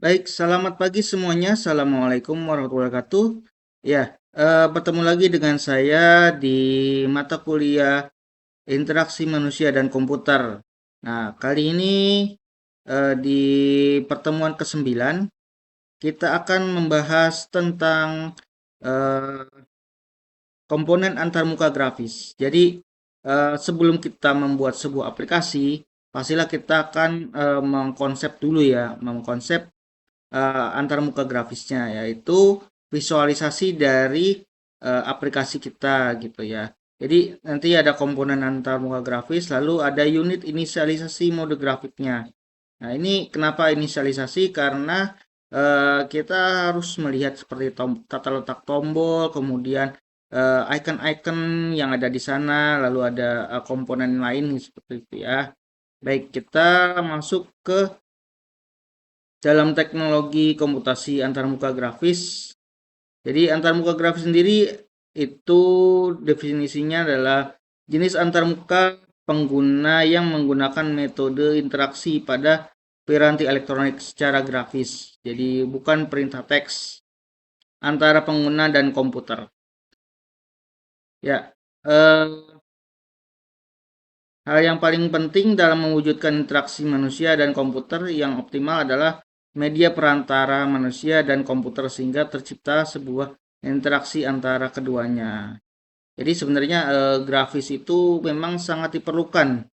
Baik, selamat pagi semuanya. Assalamualaikum warahmatullahi wabarakatuh. Ya, bertemu lagi dengan saya di mata kuliah Interaksi Manusia dan Komputer. Nah, kali ini di pertemuan ke-9 kita akan membahas tentang eh, komponen antarmuka grafis. Jadi, sebelum kita membuat sebuah aplikasi, pastilah kita akan mengkonsep dulu ya, mengkonsep antarmuka grafisnya, yaitu visualisasi dari aplikasi kita gitu ya. Jadi nanti ada komponen antarmuka grafis, lalu ada unit inisialisasi mode grafiknya. Nah, ini kenapa inisialisasi? Karena kita harus melihat seperti tata letak tombol, kemudian icon-icon yang ada di sana, lalu ada komponen lain seperti itu ya. Baik, kita masuk ke dalam teknologi komputasi antarmuka grafis. Jadi antarmuka grafis sendiri itu definisinya adalah jenis antarmuka pengguna yang menggunakan metode interaksi pada piranti elektronik secara grafis. Jadi bukan perintah teks antara pengguna dan komputer. Ya, hal yang paling penting dalam mewujudkan interaksi manusia dan komputer yang optimal adalah media perantara manusia dan komputer sehingga tercipta sebuah interaksi antara keduanya. Jadi sebenarnya grafis itu memang sangat diperlukan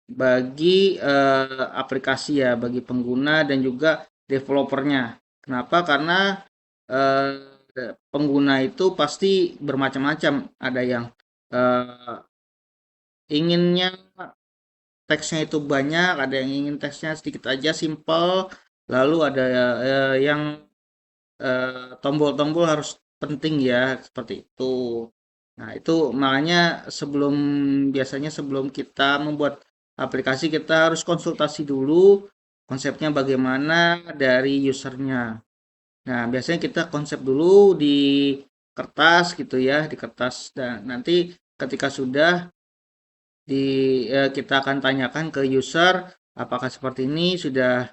bagi aplikasi ya, bagi pengguna dan juga developernya. Kenapa? Karena pengguna itu pasti bermacam-macam. Ada yang eh, inginnya teksnya itu banyak, ada yang ingin teksnya sedikit aja, simple, lalu ada yang tombol-tombol harus penting ya, seperti itu. Nah, itu makanya biasanya sebelum kita membuat aplikasi, kita harus konsultasi dulu konsepnya bagaimana dari usernya. Nah, biasanya kita konsep dulu di kertas gitu ya, di kertas. Dan nanti ketika sudah kita akan tanyakan ke user apakah seperti ini sudah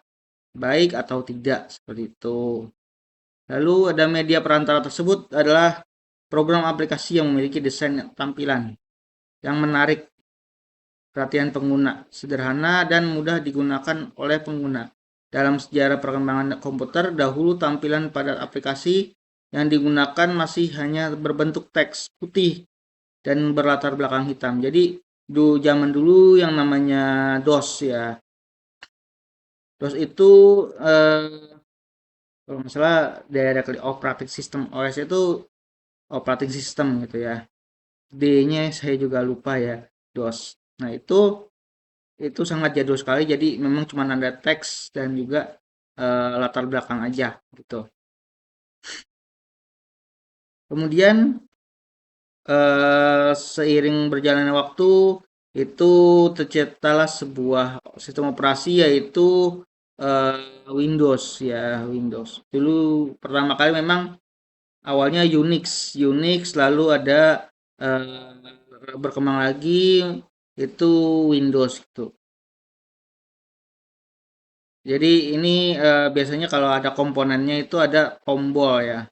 baik atau tidak seperti itu. Lalu ada media perantara tersebut adalah program aplikasi yang memiliki desain tampilan yang menarik perhatian pengguna, sederhana dan mudah digunakan oleh pengguna. Dalam sejarah perkembangan komputer, dahulu tampilan pada aplikasi yang digunakan masih hanya berbentuk teks putih dan berlatar belakang hitam. Jadi zaman dulu yang namanya DOS ya. DOS itu kalau nggak salah directly operating system OS itu operating system gitu ya. D-nya saya juga lupa ya, DOS. Nah, itu sangat jadul sekali jadi memang cuma ada teks dan juga latar belakang aja gitu. Kemudian seiring berjalannya waktu itu terciptalah sebuah sistem operasi yaitu Windows ya, Windows. Dulu pertama kali memang awalnya Unix lalu ada berkembang lagi itu Windows gitu. Jadi ini biasanya kalau ada komponennya itu ada tombol ya,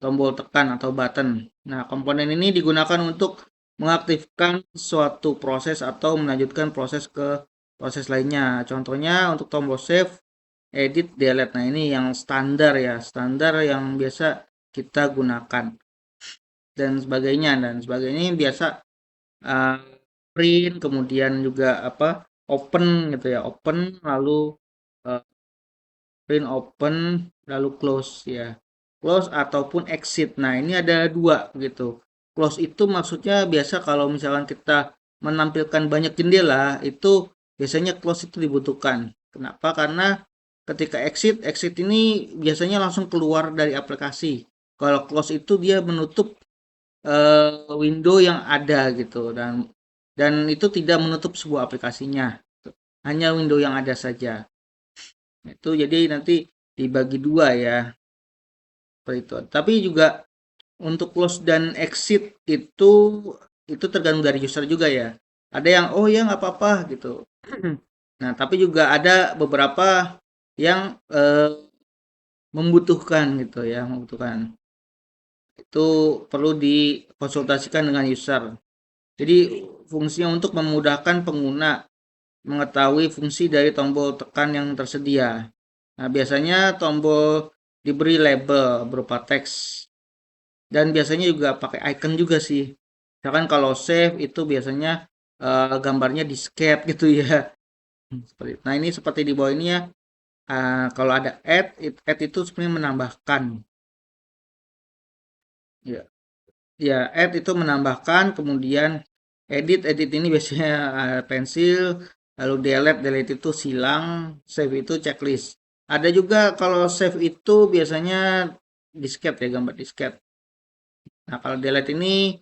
tombol tekan atau button. Nah, komponen ini digunakan untuk mengaktifkan suatu proses atau melanjutkan proses ke proses lainnya. Contohnya untuk tombol save, edit, delete. Nah, ini yang standar ya, standar yang biasa kita gunakan dan sebagainya ini biasa uh, print kemudian juga apa open gitu ya, open lalu uh, print open lalu close ya, close ataupun exit. Nah, ini ada dua gitu. Close itu maksudnya biasa kalau misalkan kita menampilkan banyak jendela itu biasanya close itu dibutuhkan. Kenapa? Karena ketika exit ini biasanya langsung keluar dari aplikasi. Kalau close itu dia menutup window yang ada gitu, dan itu tidak menutup sebuah aplikasinya, hanya window yang ada saja. Itu jadi nanti dibagi dua ya, seperti itu. Tapi juga untuk close dan exit itu tergantung dari user juga ya. Ada yang oh ya nggak apa-apa gitu. Nah, tapi juga ada beberapa yang membutuhkan gitu ya, membutuhkan. Itu perlu dikonsultasikan dengan user. Jadi fungsinya untuk memudahkan pengguna mengetahui fungsi dari tombol tekan yang tersedia. Nah, biasanya tombol diberi label berupa teks dan biasanya juga pakai icon juga sih. Misalkan kalau save itu biasanya gambarnya disket gitu ya. Nah, ini seperti di bawah ini ya. Kalau ada add itu sebenarnya menambahkan. Ya, ya add itu menambahkan, kemudian edit ini biasanya pensil, lalu delete itu silang, save itu checklist. Ada juga kalau save itu biasanya disket ya, gambar disket. Nah, kalau delete ini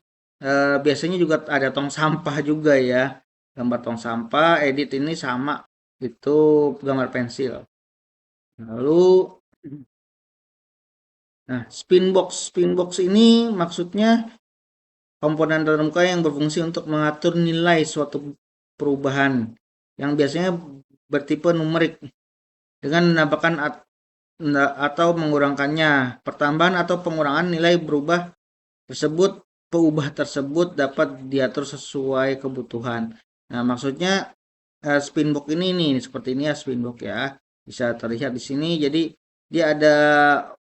biasanya juga ada tong sampah juga ya. Gambar tong sampah, edit ini sama, itu gambar pensil. Lalu, nah, spinbox ini maksudnya komponen terbuka yang berfungsi untuk mengatur nilai suatu perubahan yang biasanya bertipe numerik dengan menambahkan atau mengurangkannya. Pertambahan atau pengurangan nilai peubah tersebut dapat diatur sesuai kebutuhan. Nah, maksudnya spinbox ini nih seperti ini ya spinbox ya. Bisa terlihat di sini. Jadi dia ada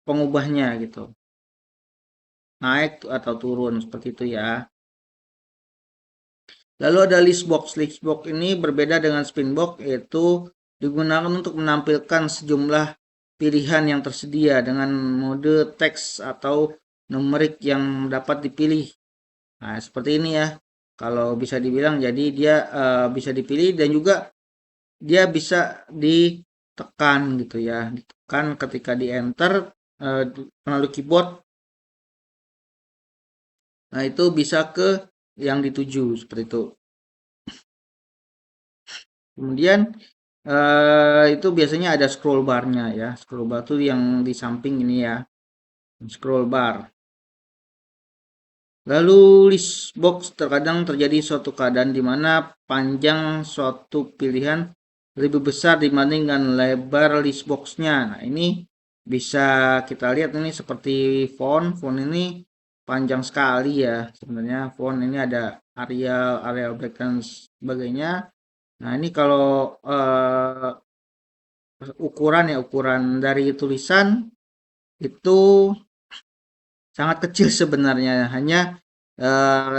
pengubahnya gitu. Naik atau turun seperti itu ya. Lalu ada listbox. Listbox ini berbeda dengan spinbox yaitu digunakan untuk menampilkan sejumlah pilihan yang tersedia dengan mode teks atau numerik yang dapat dipilih. Nah, seperti ini ya. Kalau bisa dibilang jadi dia bisa dipilih dan juga dia bisa ditekan gitu ya. Ditekan ketika di enter melalui keyboard. Nah, itu bisa ke yang dituju seperti itu. Kemudian itu biasanya ada scroll barnya ya. Scroll bar itu yang di samping ini ya. Scroll bar. Lalu list box terkadang terjadi suatu keadaan di mana panjang suatu pilihan lebih besar dibandingkan lebar list boxnya. Nah, ini bisa kita lihat ini seperti font. Font ini panjang sekali ya. Sebenarnya font ini ada Arial, Arial Black dan sebagainya. Nah, ini kalau ukuran dari tulisan itu sangat kecil sebenarnya. Hanya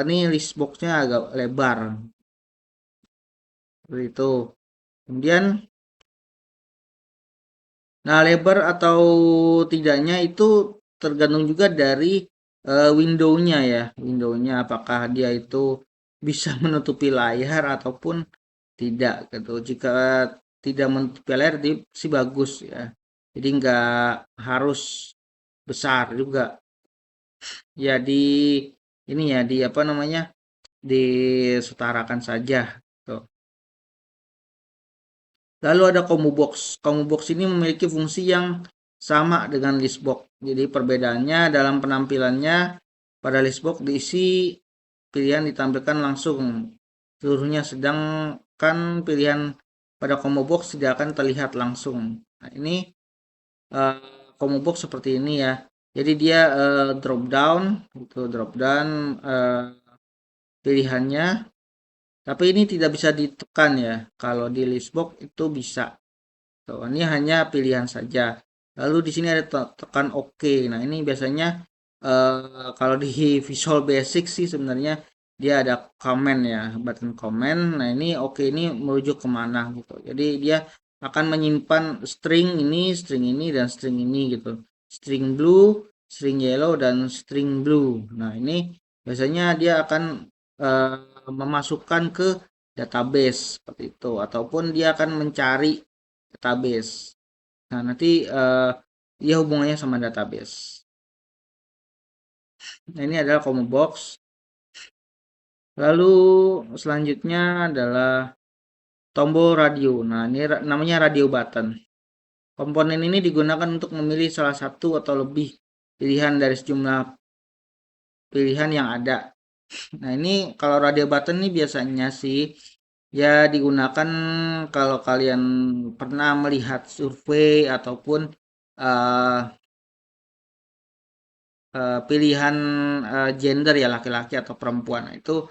ini list boxnya agak lebar seperti itu. Kemudian, nah lebar atau tidaknya itu tergantung juga dari windownya ya. Windownya apakah dia itu bisa menutupi layar ataupun tidak gitu. Jika tidak menutupi layar sih bagus ya. Jadi nggak harus besar juga. Ya ini ya di apa namanya disetarakan saja. Tuh. Lalu ada combo box. Combo box ini memiliki fungsi yang sama dengan listbox. Jadi perbedaannya dalam penampilannya pada listbox diisi pilihan ditampilkan langsung seluruhnya, sedangkan pilihan pada combo box tidak akan terlihat langsung. Nah, ini uh, combo box seperti ini ya. Jadi dia drop down, itu drop down pilihannya. Tapi ini tidak bisa ditekan ya. Kalau di listbox itu bisa. Tuh, ini hanya pilihan saja. Lalu di sini ada tekan OK. Nah, ini biasanya kalau di Visual Basic sih sebenarnya dia ada comment ya, button comment. Nah, ini OK ini merujuk kemana gitu. Jadi dia akan menyimpan string ini dan string ini gitu. String blue, string yellow dan string blue. Nah, ini biasanya dia akan eh, memasukkan ke database seperti itu ataupun dia akan mencari database. Nah, nanti dia hubungannya sama database. Nah, ini adalah combo box. Lalu selanjutnya adalah tombol radio. Nah, ini namanya radio button. Komponen ini digunakan untuk memilih salah satu atau lebih pilihan dari sejumlah pilihan yang ada. Nah, ini kalau radio button ini biasanya sih ya digunakan kalau kalian pernah melihat survei ataupun eh, pilihan gender ya laki-laki atau perempuan. Nah, itu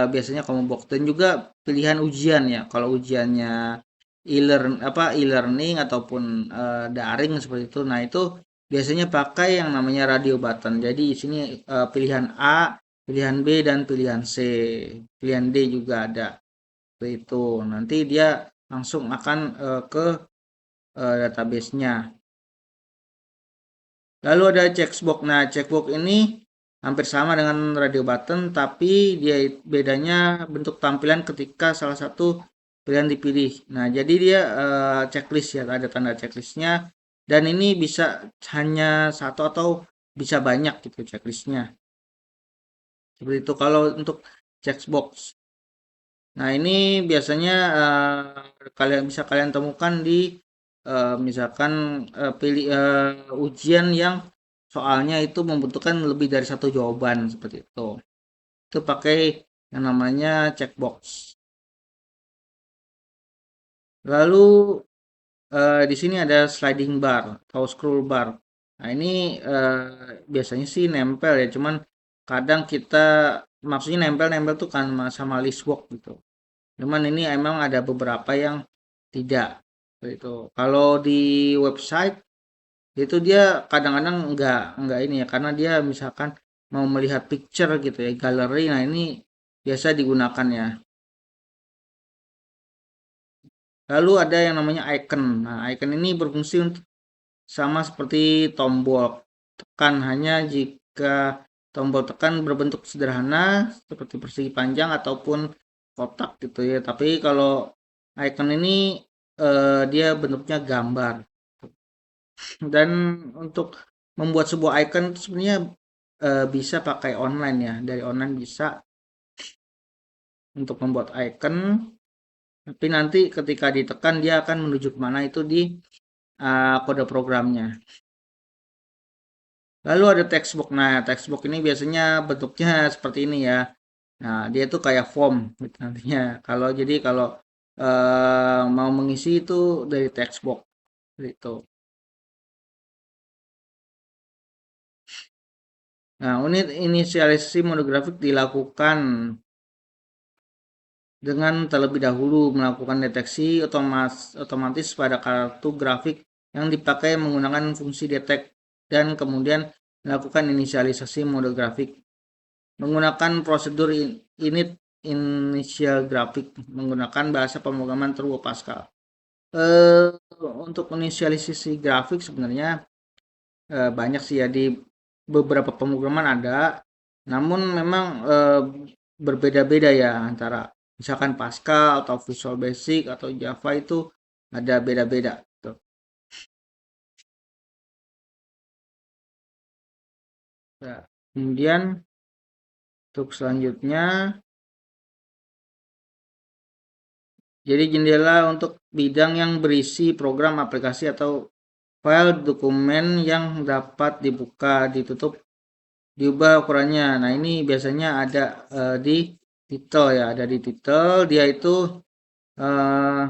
biasanya kamu box dan juga pilihan ujian ya. Kalau ujiannya e-learning ataupun daring seperti itu. Nah, itu biasanya pakai yang namanya radio button. Jadi di sini pilihan A, pilihan B dan pilihan C. Pilihan D juga ada. Seperti itu. Nanti dia langsung akan ke database-nya. Lalu ada checkbox. Nah, checkbox ini hampir sama dengan radio button, tapi dia bedanya bentuk tampilan ketika salah satu pilihan dipilih. Nah, jadi dia checklist ya, ada tanda checklistnya. Dan ini bisa hanya satu atau bisa banyak gitu checklistnya. Seperti itu kalau untuk checkbox. Nah, ini biasanya kalian temukan di misalkan pilih ujian yang soalnya itu membutuhkan lebih dari satu jawaban seperti itu. Itu pakai yang namanya checkbox. Lalu di sini ada sliding bar atau scroll bar. Nah, ini biasanya sih nempel ya, cuman kadang kita maksudnya nempel-nempel tuh kan sama list work gitu. Cuman ini emang ada beberapa yang tidak itu. Kalau di website itu dia kadang-kadang enggak ini ya karena dia misalkan mau melihat picture gitu ya, galeri. Nah, ini biasa digunakan ya. Lalu ada yang namanya icon. Nah, icon ini berfungsi untuk sama seperti tombol tekan hanya jika tombol tekan berbentuk sederhana seperti persegi panjang ataupun kotak gitu ya. Tapi kalau icon ini dia bentuknya gambar. Dan untuk membuat sebuah icon itu sebenarnya bisa pakai online ya. Dari online bisa untuk membuat icon. Tapi nanti ketika ditekan dia akan menuju kemana itu di kode programnya. Lalu ada textbook. Nah, textbook ini biasanya bentuknya seperti ini ya. Nah, dia tuh kayak form gitu nantinya. Kalau mau mengisi itu dari textbook gitu. Nah, unit inisialisasi monografik dilakukan dengan terlebih dahulu melakukan deteksi otomatis pada kartu grafik yang dipakai menggunakan fungsi detect dan kemudian melakukan inisialisasi mode grafik menggunakan prosedur init initial grafik menggunakan bahasa pemrograman Turbo Pascal. Eh, untuk inisialisasi grafik sebenarnya banyak sih ya di beberapa pemrograman ada, namun memang berbeda-beda ya antara misalkan Pascal atau Visual Basic atau Java itu ada beda-beda. Tuh. Ya. Kemudian untuk selanjutnya, jadi jendela untuk bidang yang berisi program aplikasi atau file dokumen yang dapat dibuka, ditutup, diubah ukurannya. Nah, ini biasanya ada di titel ya, ada di titel. Dia itu eh,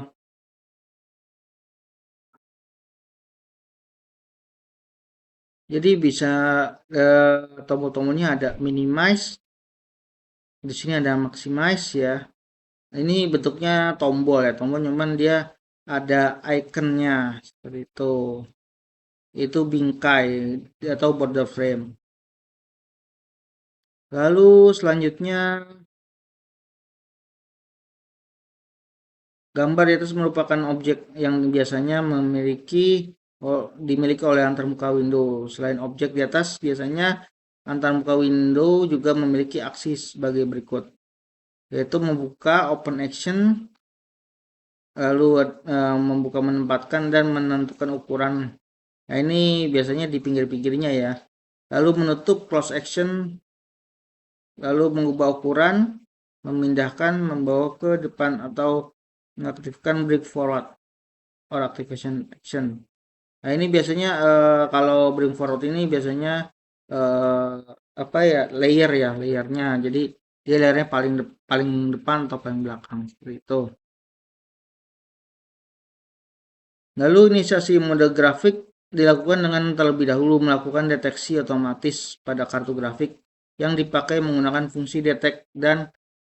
jadi bisa tombol-tombolnya ada minimize, di sini ada maximize ya. Ini bentuknya tombol ya, tombol cuman dia ada ikonnya seperti itu. Itu bingkai atau border frame. Lalu selanjutnya gambar di atas merupakan objek yang biasanya dimiliki oleh antarmuka window. Selain objek di atas, biasanya antarmuka window juga memiliki aksi sebagai berikut, yaitu membuka open action, lalu membuka menempatkan dan menentukan ukuran. Nah, ini biasanya di pinggir-pinggirnya ya. Lalu menutup close action, lalu mengubah ukuran, memindahkan, membawa ke depan atau mengaktifkan break forward or activation action. Nah, ini biasanya kalau bring forward ini biasanya eh, apa ya layernya. Jadi dia layernya paling depan atau paling belakang seperti itu. Lalu inisiasi mode grafik dilakukan dengan terlebih dahulu melakukan deteksi otomatis pada kartu grafik yang dipakai menggunakan fungsi detect dan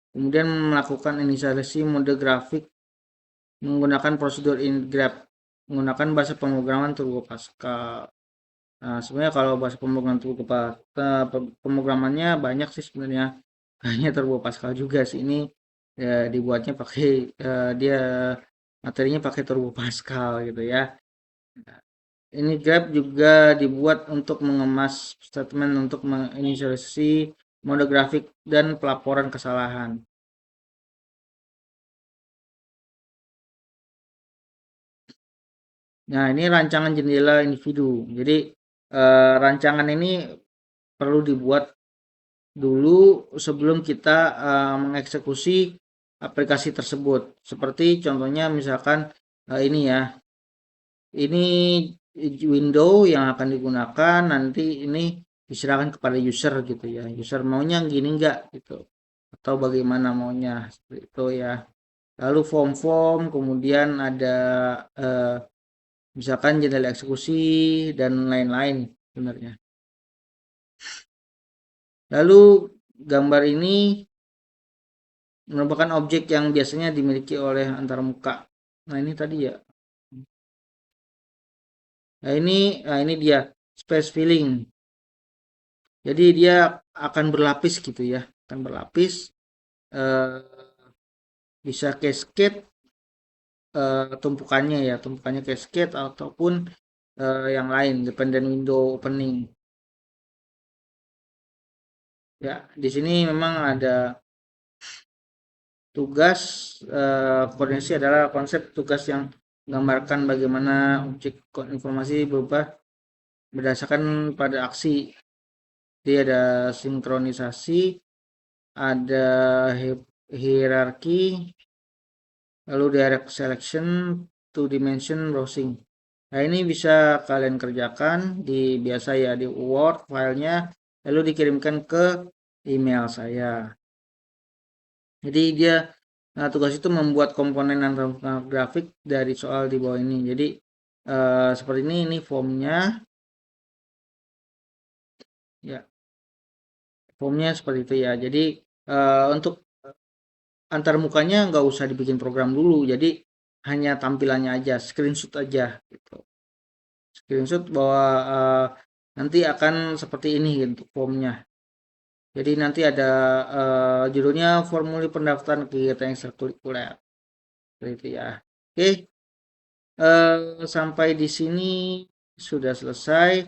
kemudian melakukan inisialisasi mode grafik menggunakan prosedur ingrap menggunakan bahasa pemrograman Turbo Pascal. Nah, sebenarnya kalau bahasa pemrograman Turbo pemrogramannya banyak sih sebenarnya. Hanya Turbo Pascal juga sih ini ya, dibuatnya pakai dia materinya pakai Turbo Pascal gitu ya. Ini Grab juga dibuat untuk mengemas statement untuk menginisialisasi mode grafik dan pelaporan kesalahan. Nah, ini rancangan jendela individu. Jadi, rancangan ini perlu dibuat dulu sebelum kita mengeksekusi aplikasi tersebut. Seperti contohnya misalkan ini ya, ini window yang akan digunakan nanti ini diserahkan kepada user gitu ya. User maunya gini enggak gitu. Atau bagaimana maunya seperti itu ya. Lalu form-form, kemudian ada eh, misalkan jendela eksekusi dan lain-lain sebenarnya. Lalu gambar ini merupakan objek yang biasanya dimiliki oleh antarmuka. Nah, ini tadi ya. Nah ini dia space filling. Jadi dia akan berlapis gitu ya, akan berlapis. eh, Bisa cascade tumpukannya ya, tumpukannya cascade ataupun yang lain, dependent window opening. Ya, di sini memang ada tugas koordinasi adalah konsep tugas yang menggambarkan bagaimana objek informasi berubah berdasarkan pada aksi. Jadi ada sinkronisasi, ada hierarki, lalu direct selection, two dimension browsing. Nah, ini bisa kalian kerjakan di biasa ya di Word filenya, lalu dikirimkan ke email saya. Jadi dia tugas itu membuat komponen dan grafik dari soal di bawah ini. Jadi seperti ini formnya ya, formnya seperti itu ya. Jadi untuk antar mukanya nggak usah dibikin program dulu. Jadi hanya tampilannya aja, screenshot aja gitu. Screenshot bahwa nanti akan seperti ini gitu formnya. Jadi nanti ada judulnya formulir pendaftaran kegiatan ekstrakurikuler. Seperti itu ya. Oke, sampai di sini sudah selesai.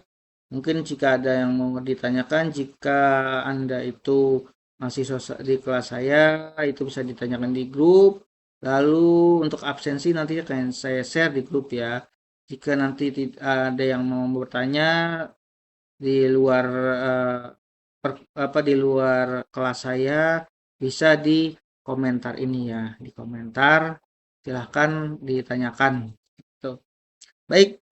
Mungkin jika ada yang mau ditanyakan, jika Anda itu masih di kelas saya, itu bisa ditanyakan di grup. Lalu untuk absensi nanti akan saya share di grup ya. Jika nanti ada yang mau bertanya di luar eh, di luar kelas saya, bisa di komentar ini ya, di komentar silahkan ditanyakan. Tuh. Baik,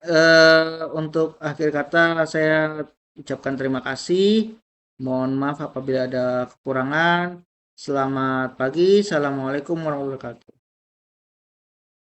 untuk akhir kata saya ucapkan terima kasih. Mohon maaf apabila ada kekurangan. Selamat pagi. Assalamualaikum warahmatullahi wabarakatuh.